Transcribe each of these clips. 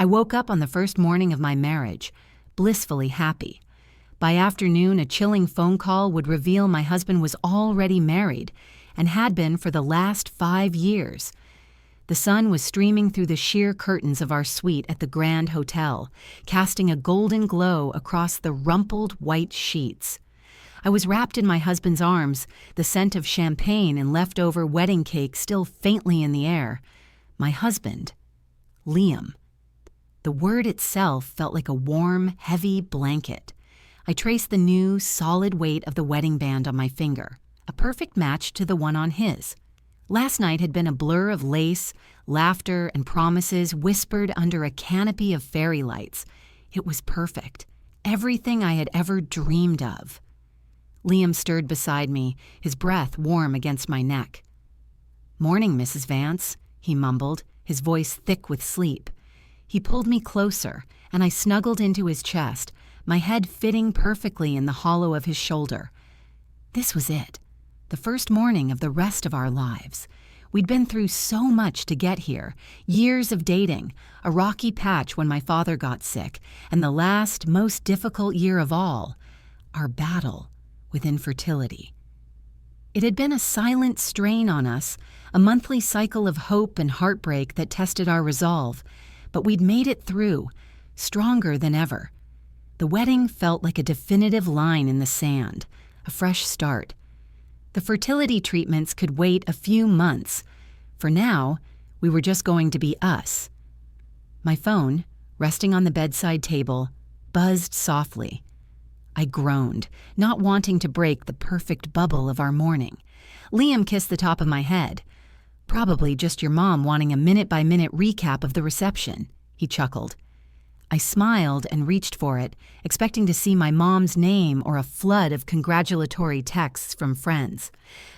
I woke up on the first morning of my marriage, blissfully happy. By afternoon, a chilling phone call would reveal my husband was already married and had been for the last 5 years. The sun was streaming through the sheer curtains of our suite at the Grand Hotel, casting a golden glow across the rumpled white sheets. I was wrapped in my husband's arms, the scent of champagne and leftover wedding cake still faintly in the air. My husband, Liam. The word itself felt like a warm, heavy blanket. I traced the new, solid weight of the wedding band on my finger, a perfect match to the one on his. Last night had been a blur of lace, laughter, and promises whispered under a canopy of fairy lights. It was perfect. Everything I had ever dreamed of. Liam stirred beside me, his breath warm against my neck. "Morning, Mrs. Vance," he mumbled, his voice thick with sleep. He pulled me closer, and I snuggled into his chest, my head fitting perfectly in the hollow of his shoulder. This was it. The first morning of the rest of our lives. We'd been through so much to get here, years of dating, a rocky patch when my father got sick, and the last, most difficult year of all, our battle with infertility. It had been a silent strain on us, a monthly cycle of hope and heartbreak that tested our resolve, but we'd made it through, stronger than ever. The wedding felt like a definitive line in the sand, a fresh start. The fertility treatments could wait a few months. For now, we were just going to be us. My phone, resting on the bedside table, buzzed softly. I groaned, not wanting to break the perfect bubble of our morning. Liam kissed the top of my head. "Probably just your mom wanting a minute-by-minute recap of the reception," he chuckled. I smiled and reached for it, expecting to see my mom's name or a flood of congratulatory texts from friends.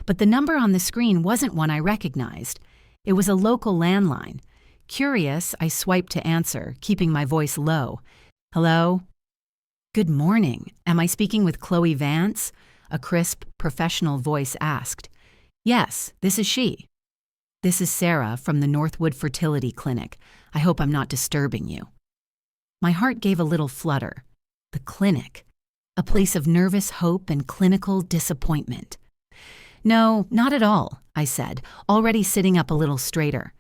But the number on the screen wasn't one I recognized. It was a local landline. Curious, I swiped to answer, keeping my voice low. "Hello?" "Good morning. Am I speaking with Chloe Vance?" a crisp, professional voice asked. "Yes, this is she." "This is Sarah from the Northwood Fertility Clinic. I hope I'm not disturbing you." My heart gave a little flutter. The clinic. A place of nervous hope and clinical disappointment. "No, not at all," I said, already sitting up a little straighter.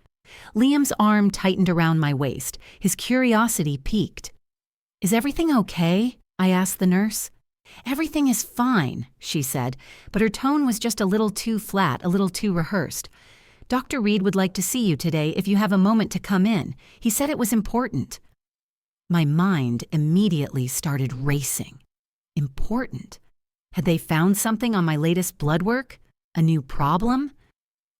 Liam's arm tightened around my waist. His curiosity piqued. "Is everything okay?" I asked the nurse. "Everything is fine," she said, but her tone was just a little too flat, a little too rehearsed. "Dr. Reed would like to see you today if you have a moment to come in. He said it was important." My mind immediately started racing. Important? Had they found something on my latest blood work? A new problem?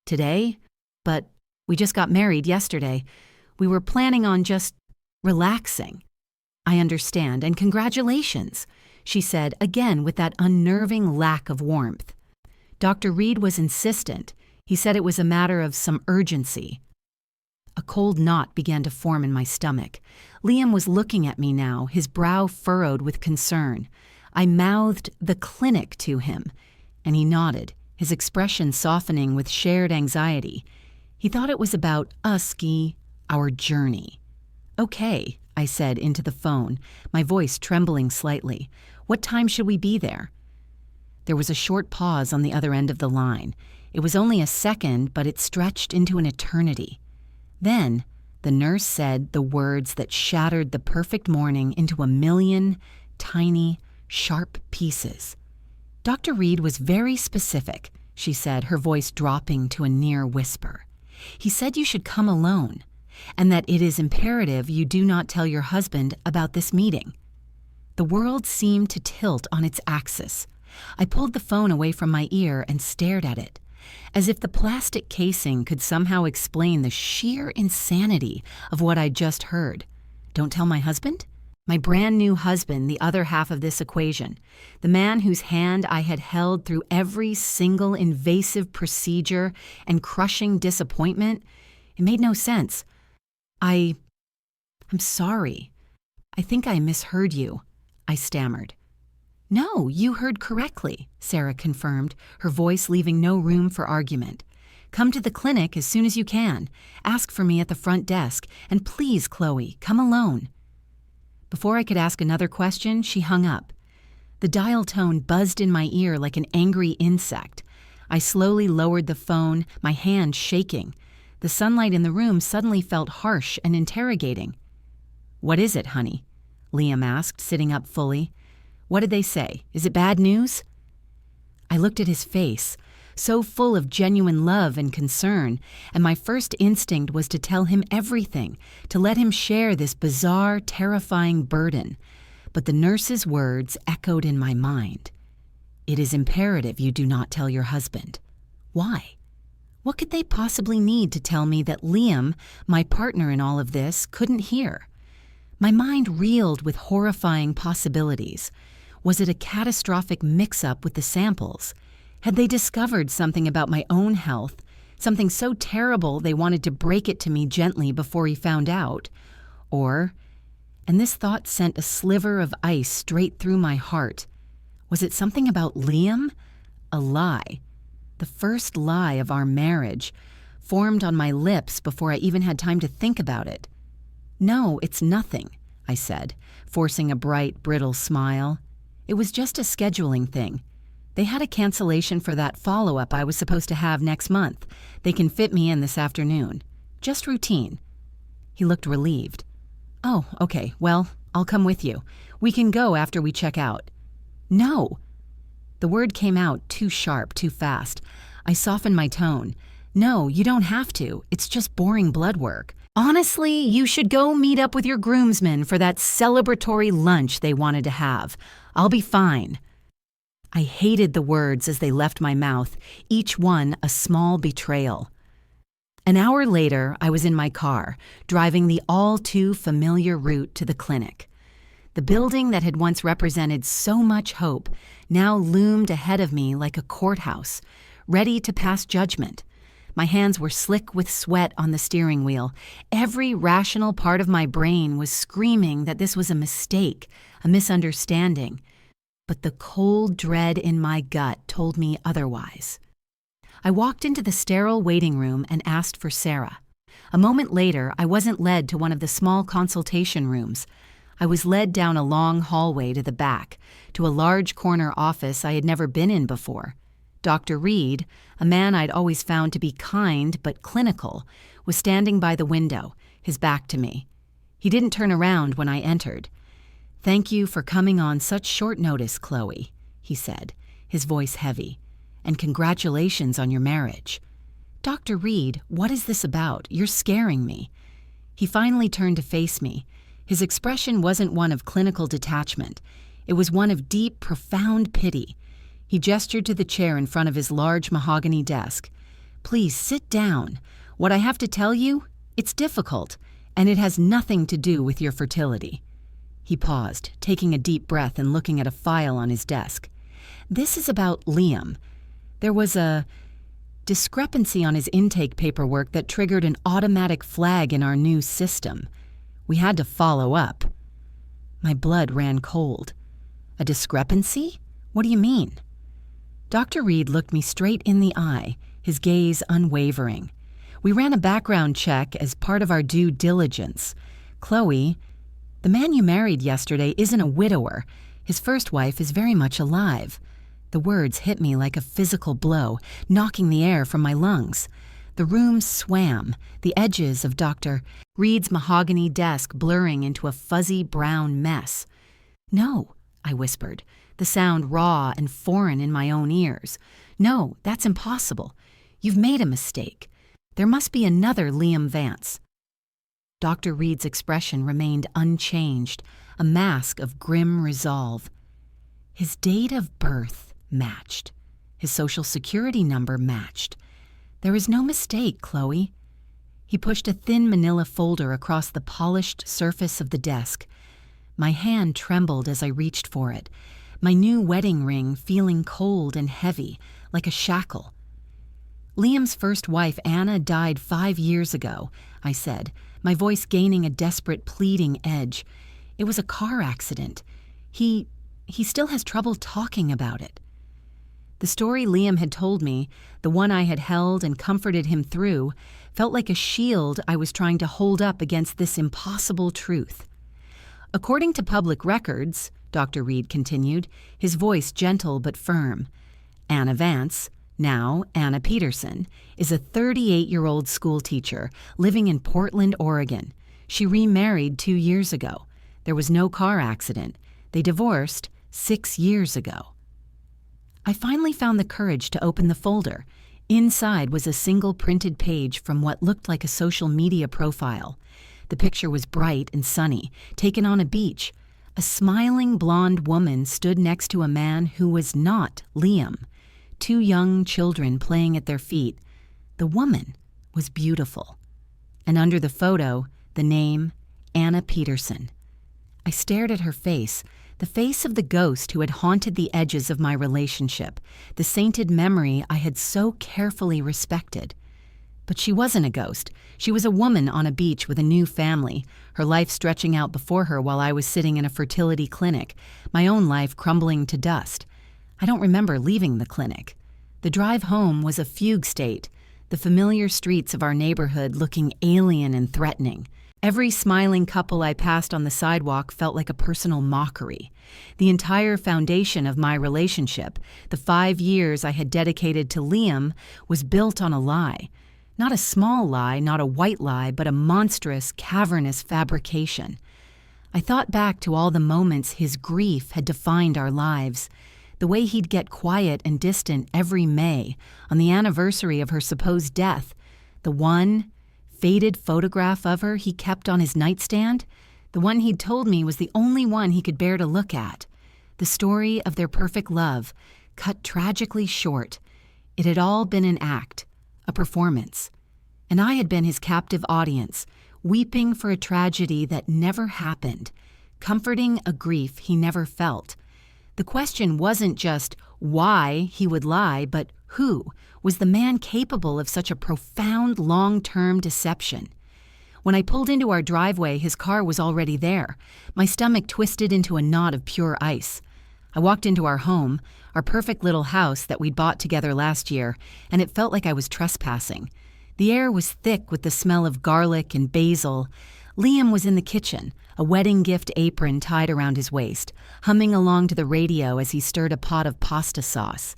Today? But we just got married yesterday. We were planning on just relaxing. "I understand, and congratulations," she said, again with that unnerving lack of warmth. Dr. Reed was insistent. He said it was a matter of some urgency. A cold knot began to form in my stomach. Liam was looking at me now, his brow furrowed with concern. I mouthed "the clinic" to him, and he nodded, his expression softening with shared anxiety. He thought it was about us-ski, our journey. "Okay," I said into the phone, my voice trembling slightly. "What time should we be there?" There was a short pause on the other end of the line. It was only a second, but it stretched into an eternity. Then, the nurse said the words that shattered the perfect morning into a million tiny, sharp pieces. "Dr. Reed was very specific," she said, her voice dropping to a near whisper. "He said you should come alone, and that it is imperative you do not tell your husband about this meeting." The world seemed to tilt on its axis. I pulled the phone away from my ear and stared at it, as if the plastic casing could somehow explain the sheer insanity of what I'd just heard. Don't tell my husband? My brand new husband, the other half of this equation, the man whose hand I had held through every single invasive procedure and crushing disappointment. It made no sense. I'm sorry. I think I misheard you," I stammered. "No, you heard correctly," Sarah confirmed, her voice leaving no room for argument. Come to the clinic as soon as you can. Ask for me at the front desk, and please, Chloe, come alone." Before I could ask another question, she hung up. The dial tone buzzed in my ear like an angry insect. I slowly lowered the phone, my hand shaking. The sunlight in the room suddenly felt harsh and interrogating. "What is it, honey?" Liam asked, sitting up fully. "What did they say? Is it bad news?" I looked at his face, so full of genuine love and concern, and my first instinct was to tell him everything, to let him share this bizarre, terrifying burden. But the nurse's words echoed in my mind. "It is imperative you do not tell your husband." Why? What could they possibly need to tell me that Liam, my partner in all of this, couldn't hear? My mind reeled with horrifying possibilities. Was it a catastrophic mix-up with the samples? Had they discovered something about my own health, something so terrible they wanted to break it to me gently before he found out? Or, and this thought sent a sliver of ice straight through my heart, was it something about Liam? A lie. The first lie of our marriage, formed on my lips before I even had time to think about it. "No, it's nothing," I said, forcing a bright, brittle smile. "It was just a scheduling thing. They had a cancellation for that follow-up I was supposed to have next month. They can fit me in this afternoon. Just routine." He looked relieved. "Oh, okay, well, I'll come with you. We can go after we check out." "No." The word came out too sharp, too fast. I softened my tone. "No, you don't have to. It's just boring blood work. Honestly, you should go meet up with your groomsmen for that celebratory lunch they wanted to have. I'll be fine." I hated the words as they left my mouth, each one a small betrayal. An hour later, I was in my car, driving the all-too-familiar route to the clinic. The building that had once represented so much hope now loomed ahead of me like a courthouse, ready to pass judgment. My hands were slick with sweat on the steering wheel. Every rational part of my brain was screaming that this was a mistake, a misunderstanding. But the cold dread in my gut told me otherwise. I walked into the sterile waiting room and asked for Sarah. A moment later, I wasn't led to one of the small consultation rooms. I was led down a long hallway to the back, to a large corner office I had never been in before. Dr. Reed, a man I'd always found to be kind but clinical, was standing by the window, his back to me. He didn't turn around when I entered. "Thank you for coming on such short notice, Chloe," he said, his voice heavy, "and congratulations on your marriage." "Dr. Reed, what is this about? You're scaring me." He finally turned to face me. His expression wasn't one of clinical detachment. It was one of deep, profound pity. He gestured to the chair in front of his large mahogany desk. "Please sit down. What I have to tell you, it's difficult, and it has nothing to do with your fertility." He paused, taking a deep breath and looking at a file on his desk. "This is about Liam. There was a discrepancy on his intake paperwork that triggered an automatic flag in our new system. We had to follow up." My blood ran cold. "A discrepancy? What do you mean?" Dr. Reed looked me straight in the eye, his gaze unwavering. "We ran a background check as part of our due diligence. Chloe, the man you married yesterday isn't a widower. His first wife is very much alive." The words hit me like a physical blow, knocking the air from my lungs. The room swam, the edges of Dr. Reed's mahogany desk blurring into a fuzzy brown mess. "No," I whispered, the sound raw and foreign in my own ears. "No, that's impossible. You've made a mistake. There must be another Liam Vance." Dr. Reed's expression remained unchanged, a mask of grim resolve. His date of birth matched. His social security number matched. "There is no mistake, Chloe." He pushed a thin manila folder across the polished surface of the desk. My hand trembled as I reached for it, my new wedding ring feeling cold and heavy, like a shackle. "Liam's first wife, Anna, died 5 years ago," I said, my voice gaining a desperate, pleading edge. "It was a car accident. He still has trouble talking about it." The story Liam had told me, the one I had held and comforted him through, felt like a shield I was trying to hold up against this impossible truth. According to public records, Dr. Reed continued, his voice gentle but firm, Anna Vance, now Anna Peterson, is a 38-year-old schoolteacher living in Portland, Oregon. She remarried 2 years ago. There was no car accident. They divorced 6 years ago. I finally found the courage to open the folder. Inside was a single printed page from what looked like a social media profile. The picture was bright and sunny, taken on a beach. A smiling blonde woman stood next to a man who was not Liam. 2 young children playing at their feet. The woman was beautiful. And under the photo, the name, Anna Peterson. I stared at her face, the face of the ghost who had haunted the edges of my relationship, the sainted memory I had so carefully respected. But she wasn't a ghost. She was a woman on a beach with a new family, her life stretching out before her while I was sitting in a fertility clinic, my own life crumbling to dust. I don't remember leaving the clinic. The drive home was a fugue state, the familiar streets of our neighborhood looking alien and threatening. Every smiling couple I passed on the sidewalk felt like a personal mockery. The entire foundation of my relationship, the 5 years I had dedicated to Liam, was built on a lie. Not a small lie, not a white lie, but a monstrous, cavernous fabrication. I thought back to all the moments his grief had defined our lives. The way he'd get quiet and distant every May, on the anniversary of her supposed death. The one faded photograph of her he kept on his nightstand, the one he'd told me was the only one he could bear to look at. The story of their perfect love, cut tragically short. It had all been an act, a performance. And I had been his captive audience, weeping for a tragedy that never happened, comforting a grief he never felt. The question wasn't just why he would lie, but who was the man capable of such a profound long-term deception? When I pulled into our driveway, his car was already there. My stomach twisted into a knot of pure ice. I walked into our home, our perfect little house that we'd bought together last year, and it felt like I was trespassing. The air was thick with the smell of garlic and basil. Liam was in the kitchen, a wedding gift apron tied around his waist, humming along to the radio as he stirred a pot of pasta sauce.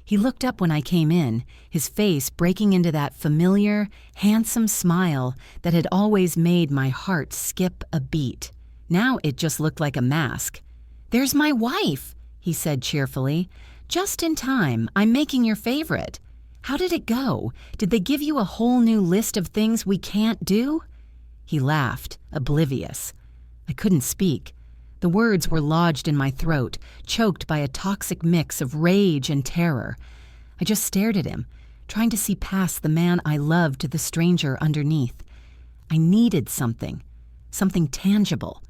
He looked up when I came in, his face breaking into that familiar, handsome smile that had always made my heart skip a beat. Now it just looked like a mask. "There's my wife," he said cheerfully. "Just in time. I'm making your favorite. How did it go? Did they give you a whole new list of things we can't do?" He laughed, oblivious. I couldn't speak. The words were lodged in my throat, choked by a toxic mix of rage and terror. I just stared at him, trying to see past the man I loved to the stranger underneath. I needed something tangible,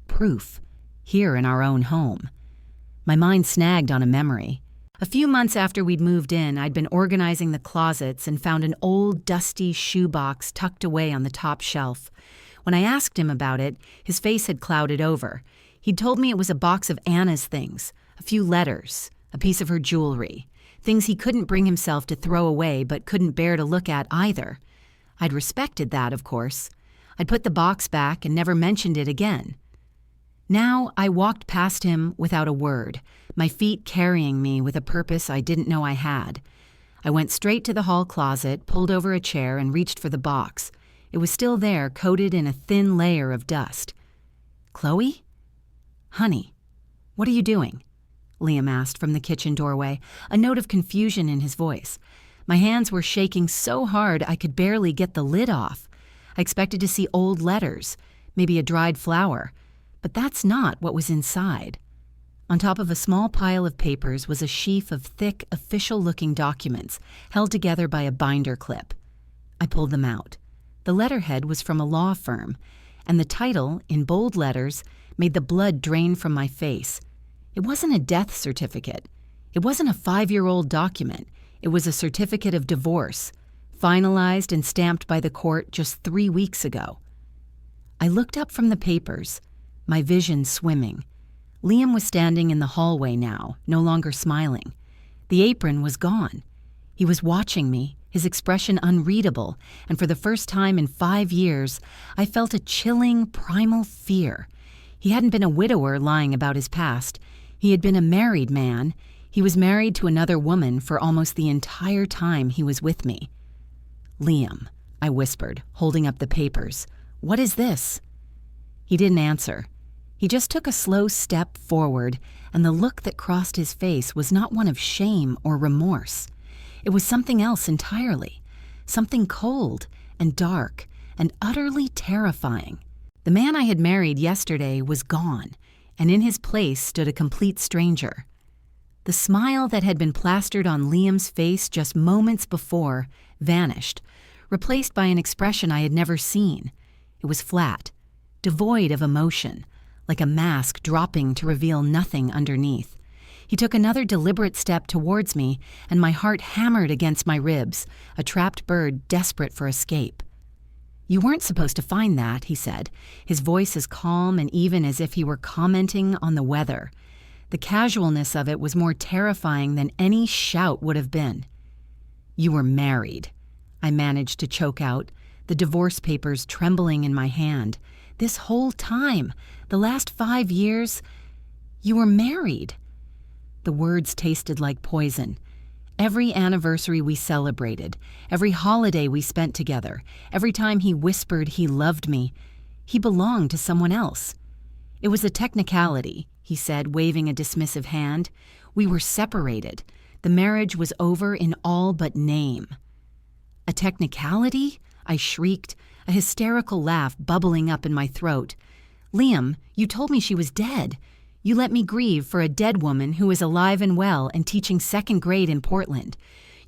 proof, here in our own home. My mind snagged on a memory. A few months after we'd moved in, I'd been organizing the closets and found an old, dusty shoebox tucked away on the top shelf. When I asked him about it, his face had clouded over. He'd told me it was a box of Anna's things, a few letters, a piece of her jewelry, things he couldn't bring himself to throw away but couldn't bear to look at either. I'd respected that, of course. I'd put the box back and never mentioned it again. Now I walked past him without a word, my feet carrying me with a purpose I didn't know I had. I went straight to the hall closet, pulled over a chair, and reached for the box. It was still there, coated in a thin layer of dust. "Chloe? Honey, what are you doing?" Liam asked from the kitchen doorway, a note of confusion in his voice. My hands were shaking so hard I could barely get the lid off. I expected to see old letters, maybe a dried flower, but that's not what was inside. On top of a small pile of papers was a sheaf of thick, official-looking documents held together by a binder clip. I pulled them out. The letterhead was from a law firm, and the title, in bold letters, made the blood drain from my face. It wasn't a death certificate. It wasn't a 5-year-old document. It was a certificate of divorce, finalized and stamped by the court just 3 weeks ago. I looked up from the papers, my vision swimming. Liam was standing in the hallway now, no longer smiling. The apron was gone. He was watching me, his expression unreadable, and for the first time in 5 years, I felt a chilling, primal fear. He hadn't been a widower lying about his past. He had been a married man. He was married to another woman for almost the entire time he was with me. "Liam," I whispered, holding up the papers. "What is this?" He didn't answer. He just took a slow step forward, and the look that crossed his face was not one of shame or remorse. It was something else entirely, something cold and dark and utterly terrifying. The man I had married yesterday was gone, and in his place stood a complete stranger. The smile that had been plastered on Liam's face just moments before vanished, replaced by an expression I had never seen. It was flat, devoid of emotion, like a mask dropping to reveal nothing underneath. He took another deliberate step towards me, and my heart hammered against my ribs, a trapped bird desperate for escape. "You weren't supposed to find that," he said, his voice as calm and even as if he were commenting on the weather. The casualness of it was more terrifying than any shout would have been. "You were married," I managed to choke out, the divorce papers trembling in my hand. "This whole time, the last 5 years, you were married." The words tasted like poison. Every anniversary we celebrated, every holiday we spent together, every time he whispered he loved me, he belonged to someone else. "It was a technicality," he said, waving a dismissive hand. "We were separated. The marriage was over in all but name." "A technicality?" I shrieked, a hysterical laugh bubbling up in my throat. "Liam, you told me she was dead. You let me grieve for a dead woman who is alive and well and teaching 2nd grade in Portland.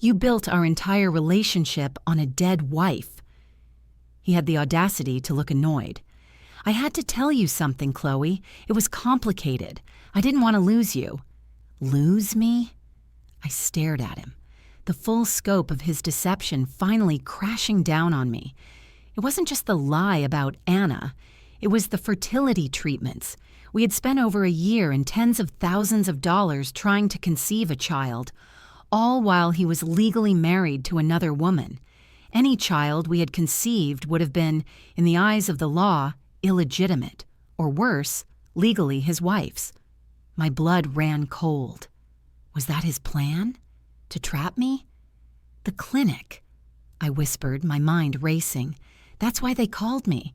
You built our entire relationship on a dead wife." He had the audacity to look annoyed. "I had to tell you something, Chloe. It was complicated. I didn't want to lose you." "Lose me?" I stared at him, the full scope of his deception finally crashing down on me. It wasn't just the lie about Anna. It was the fertility treatments. We had spent over a year and tens of thousands of dollars trying to conceive a child, all while he was legally married to another woman. Any child we had conceived would have been, in the eyes of the law, illegitimate, or worse, legally his wife's. My blood ran cold. Was that his plan? To trap me? "The clinic," I whispered, my mind racing. "That's why they called me.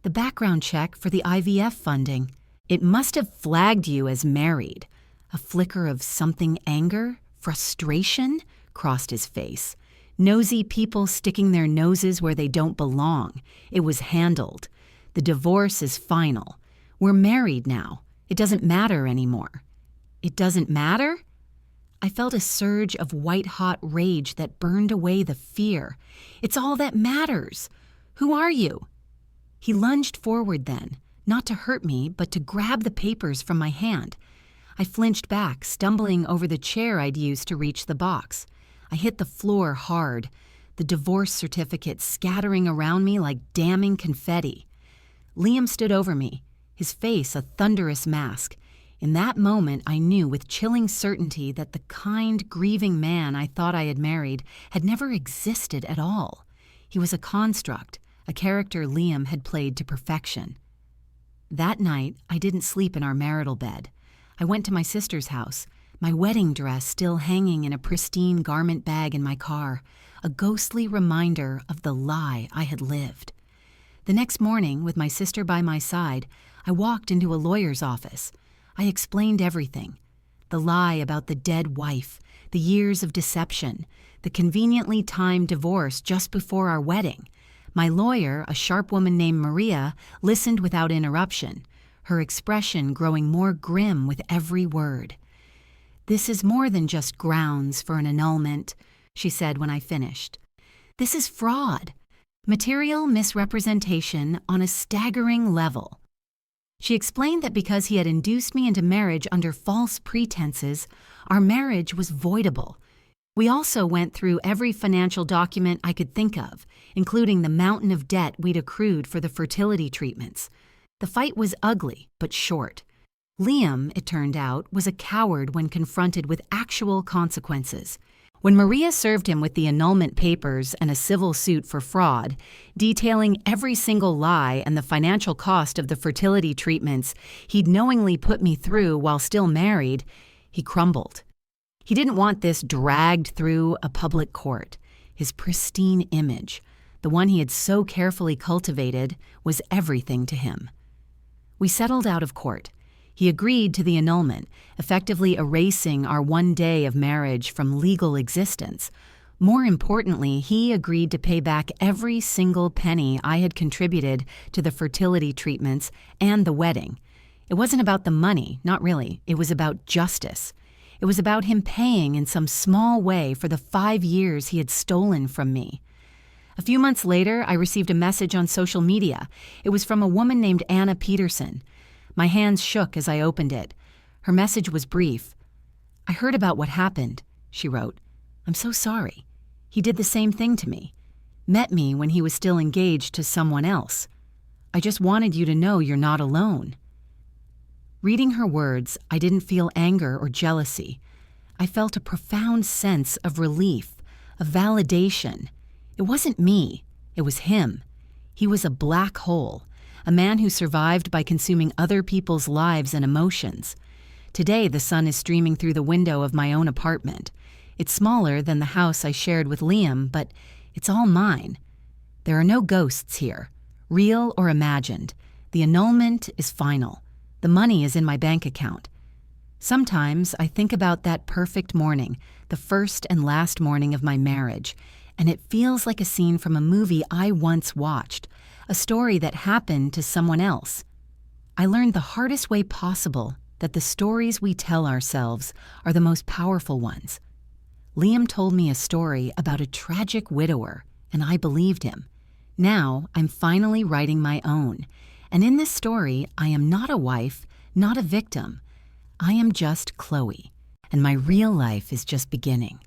The background check for the IVF funding. It must have flagged you as married." A flicker of something anger, frustration, crossed his face. "Nosy people sticking their noses where they don't belong. It was handled. The divorce is final. We're married now. It doesn't matter anymore." "It doesn't matter?" I felt a surge of white-hot rage that burned away the fear. "It's all that matters. Who are you?" He lunged forward then, not to hurt me, but to grab the papers from my hand. I flinched back, stumbling over the chair I'd used to reach the box. I hit the floor hard, the divorce certificate scattering around me like damning confetti. Liam stood over me, his face a thunderous mask. In that moment, I knew with chilling certainty that the kind, grieving man I thought I had married had never existed at all. He was a construct, a character Liam had played to perfection. That night, I didn't sleep in our marital bed. I went to my sister's house, my wedding dress still hanging in a pristine garment bag in my car, a ghostly reminder of the lie I had lived. The next morning, with my sister by my side, I walked into a lawyer's office. I explained everything. The lie about the dead wife, the years of deception, the conveniently timed divorce just before our wedding. My lawyer, a sharp woman named Maria, listened without interruption, her expression growing more grim with every word. "This is more than just grounds for an annulment," she said when I finished. "This is fraud, material misrepresentation on a staggering level." She explained that because he had induced me into marriage under false pretenses, our marriage was voidable. We also went through every financial document I could think of, including the mountain of debt we'd accrued for the fertility treatments. The fight was ugly, but short. Liam, it turned out, was a coward when confronted with actual consequences. When Maria served him with the annulment papers and a civil suit for fraud, detailing every single lie and the financial cost of the fertility treatments he'd knowingly put me through while still married, he crumbled. He didn't want this dragged through a public court. His pristine image, the one he had so carefully cultivated, was everything to him. We settled out of court. He agreed to the annulment, effectively erasing our one day of marriage from legal existence. More importantly, he agreed to pay back every single penny I had contributed to the fertility treatments and the wedding. It wasn't about the money, not really. It was about justice. It was about him paying in some small way for the 5 years he had stolen from me. A few months later, I received a message on social media. It was from a woman named Anna Peterson. My hands shook as I opened it. Her message was brief. "I heard about what happened," she wrote. "I'm so sorry. He did the same thing to me. Met me when he was still engaged to someone else. I just wanted you to know you're not alone." Reading her words, I didn't feel anger or jealousy. I felt a profound sense of relief, of validation. It wasn't me. It was him. He was a black hole. A man who survived by consuming other people's lives and emotions. Today, the sun is streaming through the window of my own apartment. It's smaller than the house I shared with Liam, but it's all mine. There are no ghosts here, real or imagined. The annulment is final. The money is in my bank account. Sometimes I think about that perfect morning, the first and last morning of my marriage, and it feels like a scene from a movie I once watched. A story that happened to someone else. I learned the hardest way possible that the stories we tell ourselves are the most powerful ones. Liam told me a story about a tragic widower, and I believed him. Now I'm finally writing my own, and in this story I am not a wife, not a victim. I am just Chloe, and my real life is just beginning.